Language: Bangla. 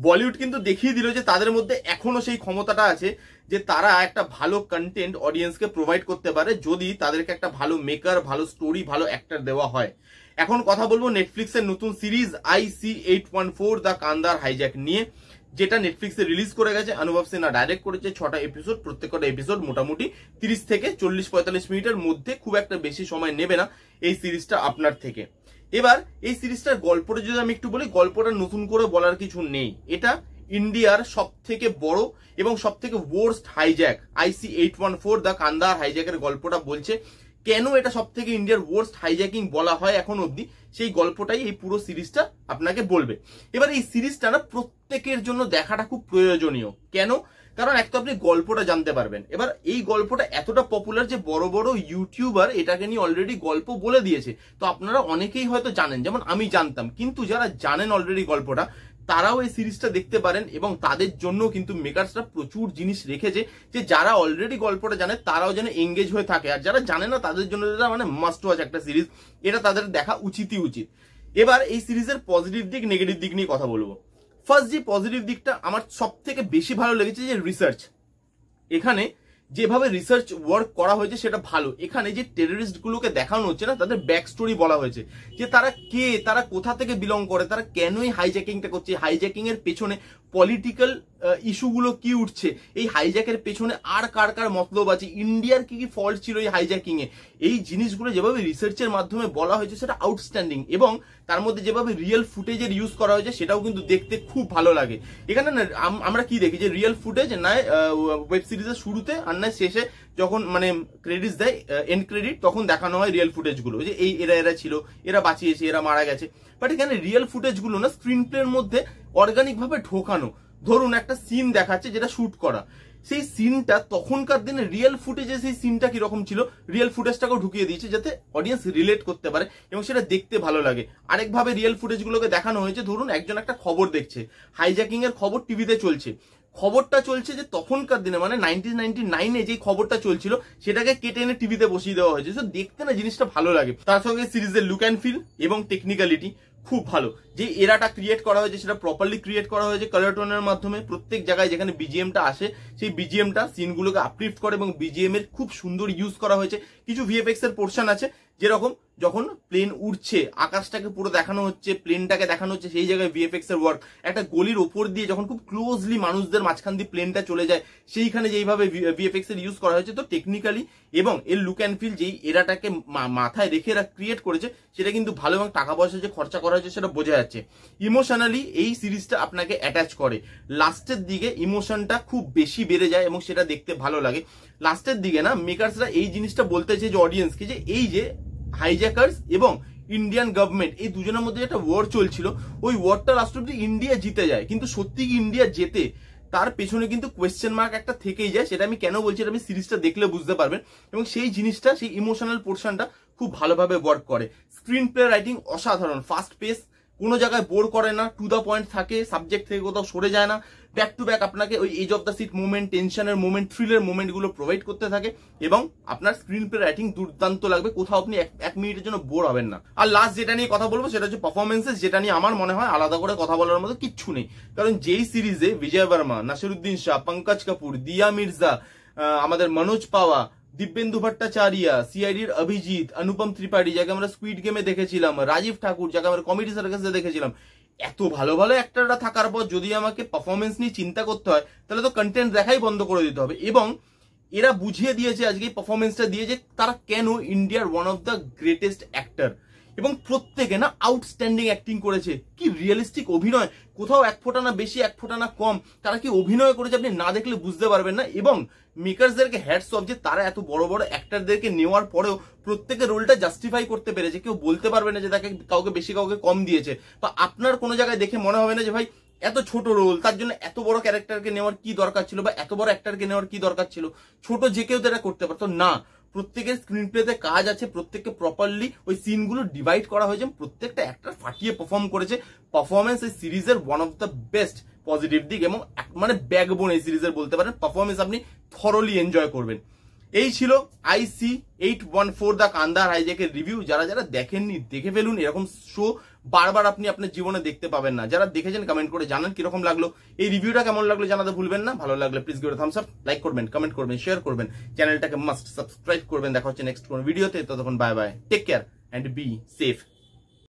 বলিউড কিন্তু দেখিয়ে দিল যে তাদের মধ্যে এখনো সেই ক্ষমতাটা আছে যে তারা একটা ভালো কন্টেন্ট অডিয়েন্সকে প্রোভাইড করতে পারে যদি তাদেরকে একটা ভালো মেকার, ভালো স্টোরি, ভালো অ্যাক্টর দেওয়া হয়। এখন কথা বলবো নেটফ্লিক্সের নতুন সিরিজ IC814 দ্য কান্দার হাইজ্যাক নিয়ে, যেটা নেটফ্লিক্সে রিলিজ করে গেছে। অনুভব সিনহা ডাইরেক্ট করেছে। 6টা এপিসোড, প্রত্যেকটা এপিসোড মোটামুটি 30 থেকে 40-45 মিনিটের মধ্যে, খুব একটা বেশি সময় নেবে না এই সিরিজটা আপনার থেকে। এবার এই সিরিজটার গল্পটা যদি আমি একটু বলি, গল্পটা নতুন করে বলার কিছু নেই। এটা ইন্ডিয়ার সব থেকে বড় এবং সব থেকে ওয়ার্স্ট হাইজ্যাক IC814 দ্য কান্দার হাইজ্যাকের গল্পটা বলছে। কেন এটা সব থেকে ইন্ডিয়ার ওয়ার্স্ট হাইজ্যাকিং বলা হয় এখন অবধি, সেই গল্পটাই এই পুরো সিরিজটা আপনাকে বলবে। এবার এই সিরিজটা না প্রত্যেকের জন্য দেখাটা খুব প্রয়োজনীয়। কেন? কারণ এক তো আপনি গল্পটা জানতে পারবেন। এবার এই গল্পটা এতটা পপুলার যে বড় বড় ইউটিউবার এটাকে নিয়ে অলরেডি গল্প বলে দিয়েছে। তো আপনারা অনেকেই হয়তো জানেন, যেমন আমি জানতাম, কিন্তু যারা জানেন অলরেডি গল্পটা তারাও এই সিরিজটা দেখতে পারেন। এবং তাদের জন্য কিন্তু মেকার্সরা প্রচুর জিনিস রেখেছে যে যারা অলরেডি গল্পটা জানে তারাও যেন এঙ্গেজ হয়ে থাকে, আর যারা জানে না তাদের জন্য যেটা মানে মাস্ট ওয়াচ একটা সিরিজ, এটা তাদের দেখা উচিতই উচিত। এবার এই সিরিজের পজিটিভ দিক, নেগেটিভ দিক নিয়ে কথা বলবো। ফার্স্ট যে পজিটিভ দিকটা আমার সব থেকে বেশি ভালো লেগেছে যে রিসার্চ। এখানে যেভাবে রিসার্চ ওয়ার্ক করা হয়েছে সেটা ভালো। এখানে যে টেররিস্ট গুলোকে দেখানো হচ্ছে না, তাদের ব্যাক স্টোরি বলা হয়েছে, যে তারা কে, তারা কোথা থেকে বিলং করে, তারা কেনই হাইজ্যাকিংটা করছে, হাইজ্যাকিং এর পেছনে পলিটিক্যাল ইস্যুগুলো কি উঠছে, এই হাইজ্যাকের পেছনে আর কার কার মতলব আছে, ইন্ডিয়ার কি কি ফল্ট ছিল এই হাইজ্যাকিং এ, এই জিনিসগুলো যেভাবে রিসার্চের মাধ্যমে বলা হয়েছে সেটা আউটস্ট্যান্ডিং। এবং তার মধ্যে যেভাবে রিয়েল ফুটেজের ইউজ করা হয়েছে সেটাও কিন্তু দেখতে খুব ভালো লাগে। এখানে না আমরা কি দেখি যে রিয়েল ফুটেজ নয় ওয়েব সিরিজের শুরুতে আর নয় শেষে, যখন মানে ক্রেডিটস দেয়, এন্ড ক্রেডিট, তখন দেখানো হয় রিয়েল ফুটেজ গুলো, যে এই এরা ছিল, এরা বাঁচিয়েছে, এরা মারা গেছে। বাট এখানে রিয়েল ফুটেজ গুলো না স্ক্রিন প্লের মধ্যে অর্গানিক ভাবে ঢোকানো। ধরুন একটা সিন দেখাচ্ছে যেটা শুট করা, সেই সিনটা তখনকার দিনে রিয়েল ফুটেজে সেই সিনটা কিরকম ছিল, রিয়েল ফুটেজটাকেও ঢুকিয়ে দিয়েছে যাতে অডিয়েন্স রিলেট করতে পারে এবং সেটা দেখতে ভালো লাগে। আরেকভাবে রিয়েল ফুটেজগুলোকে দেখানো হয়েছে, ধরুন একজন একটা খবর দেখছে, হাইজ্যাকিং এর খবর টিভিতে চলছে, খবরটা চলছে যে তখনকার দিনে মানে 1999-এ যে খবরটা চলছিল সেটাকে কেটে এনে টিভিতে বসিয়ে দেওয়া হয়েছে। তো দেখতে না জিনিসটা ভালো লাগে। তার সঙ্গে সিরিজের লুক অ্যান্ড ফিল এবং টেকনিক্যালিটি খুব ভালো। যে এরাটা ক্রিয়েট করা হয়েছে সেটা প্রপারলি ক্রিয়েট করা হয়েছে কালার টোনের মাধ্যমে। প্রত্যেক জায়গায় যেখানে বিজিএমটা আসে সেই বিজিএমটা সিনগুলোকে আপলিফট করে এবং বিজিএম এর খুব সুন্দর ইউজ করা হয়েছে। কিছু ভিএফএক্স এর পোর্শন আছে যেরকম যখন প্লেন উঠছে, আকাশটাকে পুরো দেখানো হচ্ছে, প্লেনটাকে দেখানো হচ্ছে, সেই জায়গায় ভিএফএক্স এর ওয়ার্ক। একটা গলির ওপর দিয়ে যখন খুব ক্লোজলি মানুষদের মাঝখান দিয়ে প্লেনটা চলে যায়, সেইখানে যেইভাবে ভিএফএক্স এর ইউজ করা হয়েছে। তো টেকনিক্যালি এবং এর লুক অ্যান্ড ফিল যেই এরাটাকে মাথায় রেখে এরা ক্রিয়েট করেছে সেটা কিন্তু ভালো, এবং টাকা পয়সা যে খরচা করা হয়েছে সেটা বোঝা যাচ্ছে। ইমোশনালি এই সিরিজটা আপনাকে অ্যাটাচ করে। লাস্টের দিকে ইমোশনটা খুব বেশি বেড়ে যায় এবং সেটা দেখতে ভালো লাগে। লাস্টের দিকে না মেকার্সরা এই জিনিসটা বলতে চাই যে অডিয়েন্সকে, যে এই যে হাইজ্যাকার্স এবং ইন্ডিয়ান গভর্নমেন্ট এই দুজনের মধ্যে একটা ওয়ার চলছিল, ওই ওয়ারটা লাস্ট অব্দি ইন্ডিয়া জিতে যায়। কিন্তু সত্যি কি ইন্ডিয়া জেতে, তার পেছনে কিন্তু কোয়েশ্চেন মার্ক একটা থেকেই যায়। সেটা আমি কেন বলছি, এটা আপনি সিরিজটা দেখলে বুঝতে পারবেন। এবং সেই জিনিসটা, সেই ইমোশনাল পোর্শনটা খুব ভালোভাবে ওয়ার্ক করে। স্ক্রিন প্লে রাইটিং অসাধারণ, ফাস্ট পেস, কোনো জায়গায় বোর করে না, টু দা পয়েন্ট থাকে, সাবজেক্ট থেকে কোথাও সরে যায় না, ব্যাক টু ব্যাক আপনাকে ওই edge of the seat moment, টেনশনের মোমেন্ট, থ্রিলের মোমেন্ট গুলো প্রোভাইড করতে থাকে। এবং আপনার স্ক্রিন প্লে রাইটিং দুর্দান্ত লাগবে, কোথাও আপনি এক মিনিটের জন্য বোর হবেন না। আর লাস্ট যেটা নিয়ে কথা বলবো সেটা হচ্ছে পারফরমেন্সেস, যেটা নিয়ে আমার মনে হয় আলাদা করে কথা বলার মতো কিচ্ছু নেই। কারণ যেই সিরিজে বিজয় বর্মা, নাসিরুদ্দিন শাহ, পঙ্কজ কাপুর, দিয়া মির্জা, আমাদের মনোজ পাওয়া, দিব্যেন্দু ভট্টাচার্য, সিআইডির অভিজিৎ, অনুপম ত্রিপাঠী যাকে আমরা স্কুইড গেমে দেখেছিলাম, রাজীব ঠাকুর যাকে আমরা কমেডি সার্কাসে দেখেছিলাম, এত ভালো ভালো অ্যাক্টররা থাকার পর যদি আমাকে পারফরমেন্স নিয়ে চিন্তা করতে হয় তাহলে তো কন্টেন্ট দেখাই বন্ধ করে দিতে হবে। এবং এরা বুঝিয়ে দিয়েছে আজকে এই পারফরমেন্সটা দিয়ে যে তারা কেন ইন্ডিয়ার one of the greatest actor. এবং প্রত্যেকে না আউটস্ট্যান্ডিং অ্যাক্টিং করেছে। কি রিয়েলিস্টিক অভিনয়, কোথাও এক ফোঁটা না বেশি, এক ফোঁটা না কম, তারা কি অভিনয় করেছে আপনি না দেখলে বুঝতে পারবেন না। এবং মেকার্সদেরকে হ্যাটস অফ যে তারা এত বড় বড় অ্যাক্টরদেরকে নেওয়ার পরেও প্রত্যেকের রোলটা জাস্টিফাই করতে পেরেছে। কেউ বলতে পারবে না যে তাকে কাউকে বেশি কাউকে কম দিয়েছে, বা আপনার কোনো জায়গায় দেখে মনে হবে না যে ভাই এত ছোট রোল, তার জন্য এত বড় ক্যারেক্টারকে নেওয়ার কি দরকার ছিল, বা এত বড় অ্যাক্টরকে নেওয়ার কি দরকার ছিল। ছোট যে কেউ তারা করতে পারতো না। প্রত্যেকের স্ক্রিন প্লেতে কাজ আছে, প্রত্যেককে প্রপারলি ওই সিনগুলো ডিভাইড করা হয়েছে, প্রত্যেকটা অ্যাক্টর ফাটিয়ে পারফর্ম করেছে। পারফরমেন্স এই সিরিজের one of the best positive দিক, এবং মানে ব্যাকবোন এই সিরিজের বলতে পারেন। পারফরমেন্স আপনি থরলি এনজয় করবেন। এই ছিল IC814 দ্য কান্দার হাইজ্যাকের রিভিউ। যারা যারা দেখেননি দেখে ফেলুন। এরকম শো বারবার আপনি আপনার জীবনে দেখতে পাবেন না। যারা দেখেছেন কমেন্ট করে জানান কিরকম লাগলো, এই রিভিউটা কেমন লাগলো জানাতে ভুলবেন না। ভালো লাগলে please give Thums up, like করবেন, কমেন্ট করবেন, শেয়ার করবেন, চ্যানেলটাকে মাস্ট সাবস্ক্রাইব করবেন। দেখা হচ্ছে নেক্সট কোন ভিডিওতে, ততক্ষণ bye bye, take care and be safe.